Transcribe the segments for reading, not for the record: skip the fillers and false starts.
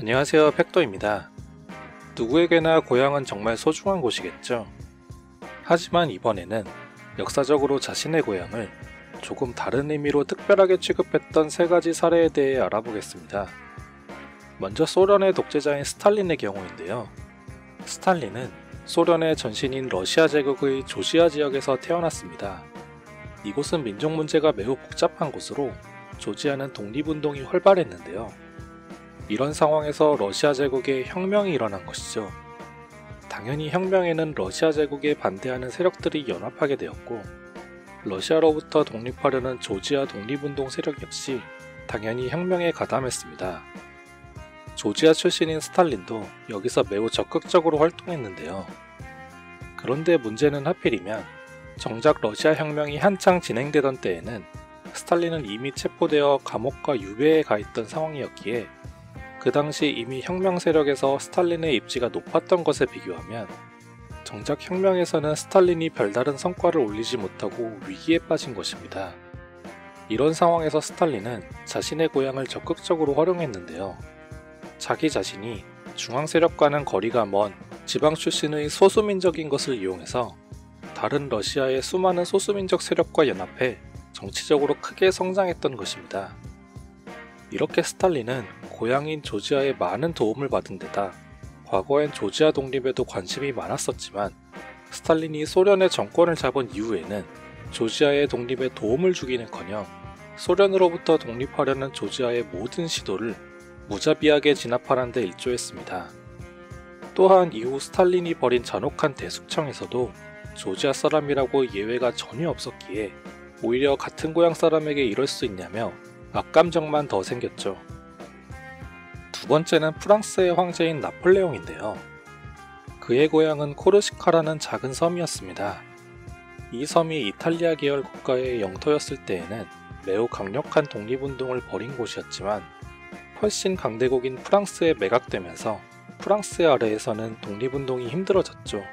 안녕하세요, 팩도입니다. 누구에게나 고향은 정말 소중한 곳이겠죠. 하지만 이번에는 역사적으로 자신의 고향을 조금 다른 의미로 특별하게 취급했던 세 가지 사례에 대해 알아보겠습니다. 먼저 소련의 독재자인 스탈린의 경우인데요. 스탈린은 소련의 전신인 러시아 제국의 조지아 지역에서 태어났습니다. 이곳은 민족 문제가 매우 복잡한 곳으로 조지아는 독립운동이 활발했는데요. 이런 상황에서 러시아 제국에 혁명이 일어난 것이죠. 당연히 혁명에는 러시아 제국에 반대하는 세력들이 연합하게 되었고, 러시아로부터 독립하려는 조지아 독립운동 세력 역시 당연히 혁명에 가담했습니다. 조지아 출신인 스탈린도 여기서 매우 적극적으로 활동했는데요. 그런데 문제는 하필이면 정작 러시아 혁명이 한창 진행되던 때에는 스탈린은 이미 체포되어 감옥과 유배에 가 있던 상황이었기에 그 당시 이미 혁명 세력에서 스탈린의 입지가 높았던 것에 비교하면 정작 혁명에서는 스탈린이 별다른 성과를 올리지 못하고 위기에 빠진 것입니다. 이런 상황에서 스탈린은 자신의 고향을 적극적으로 활용했는데요. 자기 자신이 중앙 세력과는 거리가 먼 지방 출신의 소수민족인 것을 이용해서 다른 러시아의 수많은 소수민족 세력과 연합해 정치적으로 크게 성장했던 것입니다. 이렇게 스탈린은 고향인 조지아에 많은 도움을 받은 데다 과거엔 조지아 독립에도 관심이 많았었지만 스탈린이 소련의 정권을 잡은 이후에는 조지아의 독립에 도움을 주기는커녕 소련으로부터 독립하려는 조지아의 모든 시도를 무자비하게 진압하는 데 일조했습니다. 또한 이후 스탈린이 벌인 잔혹한 대숙청에서도 조지아 사람이라고 예외가 전혀 없었기에 오히려 같은 고향 사람에게 이럴 수 있냐며 악감정만 더 생겼죠. 두 번째는 프랑스의 황제인 나폴레옹인데요. 그의 고향은 코르시카라는 작은 섬이었습니다. 이 섬이 이탈리아 계열 국가의 영토였을 때에는 매우 강력한 독립운동을 벌인 곳이었지만 훨씬 강대국인 프랑스에 매각되면서 프랑스의 아래에서는 독립운동이 힘들어졌죠.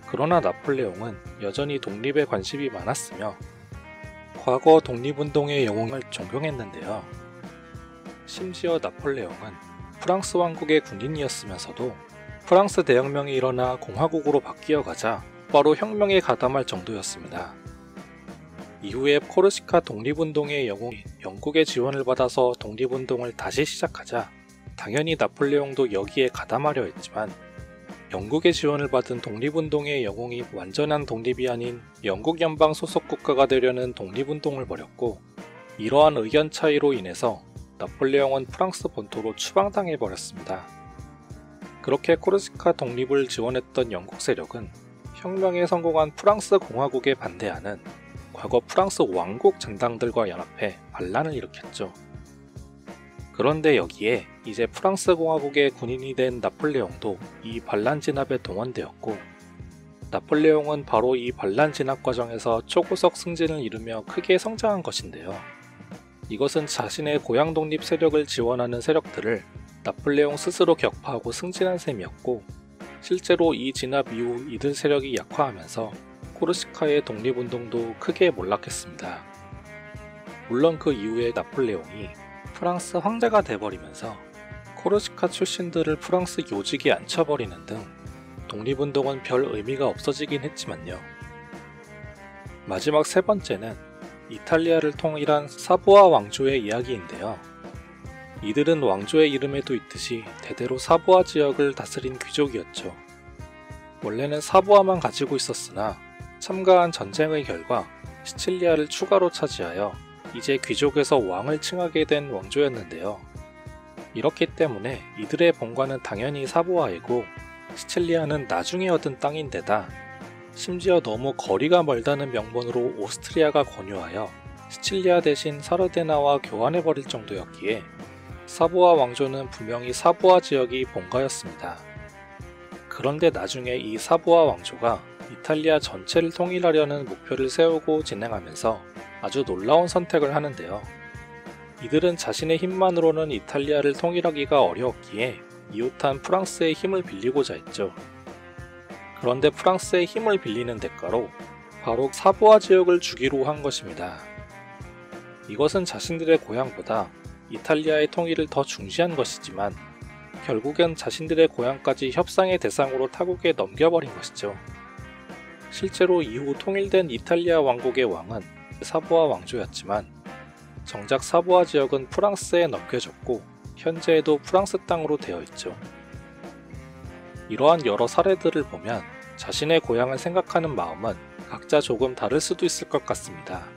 그러나 나폴레옹은 여전히 독립에 관심이 많았으며 과거 독립운동의 영웅을 존경했는데요. 심지어 나폴레옹은 프랑스 왕국의 군인이었으면서도 프랑스 대혁명이 일어나 공화국으로 바뀌어가자 바로 혁명에 가담할 정도였습니다. 이후에 코르시카 독립운동의 영웅이 영국의 지원을 받아서 독립운동을 다시 시작하자 당연히 나폴레옹도 여기에 가담하려 했지만 영국의 지원을 받은 독립운동의 영웅이 완전한 독립이 아닌 영국 연방 소속 국가가 되려는 독립운동을 벌였고, 이러한 의견 차이로 인해서 나폴레옹은 프랑스 본토로 추방당해버렸습니다. 그렇게 코르시카 독립을 지원했던 영국 세력은 혁명에 성공한 프랑스 공화국에 반대하는 과거 프랑스 왕국 정당들과 연합해 반란을 일으켰죠. 그런데 여기에 이제 프랑스 공화국의 군인이 된 나폴레옹도 이 반란 진압에 동원되었고, 나폴레옹은 바로 이 반란 진압 과정에서 초고속 승진을 이루며 크게 성장한 것인데요. 이것은 자신의 고향 독립 세력을 지원하는 세력들을 나폴레옹 스스로 격파하고 승진한 셈이었고, 실제로 이 진압 이후 이들 세력이 약화하면서 코르시카의 독립운동도 크게 몰락했습니다. 물론 그 이후에 나폴레옹이 프랑스 황제가 돼버리면서 코르시카 출신들을 프랑스 요직에 앉혀버리는 등 독립운동은 별 의미가 없어지긴 했지만요. 마지막 세 번째는 이탈리아를 통일한 사부아 왕조의 이야기인데요. 이들은 왕조의 이름에도 있듯이 대대로 사부아 지역을 다스린 귀족이었죠. 원래는 사부아만 가지고 있었으나 참가한 전쟁의 결과 시칠리아를 추가로 차지하여 이제 귀족에서 왕을 칭하게 된 왕조였는데요. 이렇기 때문에 이들의 본관은 당연히 사부아이고 시칠리아는 나중에 얻은 땅인데다 심지어 너무 거리가 멀다는 명분으로 오스트리아가 권유하여 시칠리아 대신 사르데나와 교환해버릴 정도였기에 사부아 왕조는 분명히 사부아 지역이 본가였습니다. 그런데 나중에 이 사부아 왕조가 이탈리아 전체를 통일하려는 목표를 세우고 진행하면서 아주 놀라운 선택을 하는데요. 이들은 자신의 힘만으로는 이탈리아를 통일하기가 어려웠기에 이웃한 프랑스의 힘을 빌리고자 했죠. 그런데 프랑스의 힘을 빌리는 대가로 바로 사부아 지역을 주기로 한 것입니다. 이것은 자신들의 고향보다 이탈리아의 통일을 더 중시한 것이지만 결국엔 자신들의 고향까지 협상의 대상으로 타국에 넘겨버린 것이죠. 실제로 이후 통일된 이탈리아 왕국의 왕은 사보아 왕조였지만 정작 사보아 지역은 프랑스에 넘겨졌고 현재에도 프랑스 땅으로 되어 있죠. 이러한 여러 사례들을 보면 자신의 고향을 생각하는 마음은 각자 조금 다를 수도 있을 것 같습니다.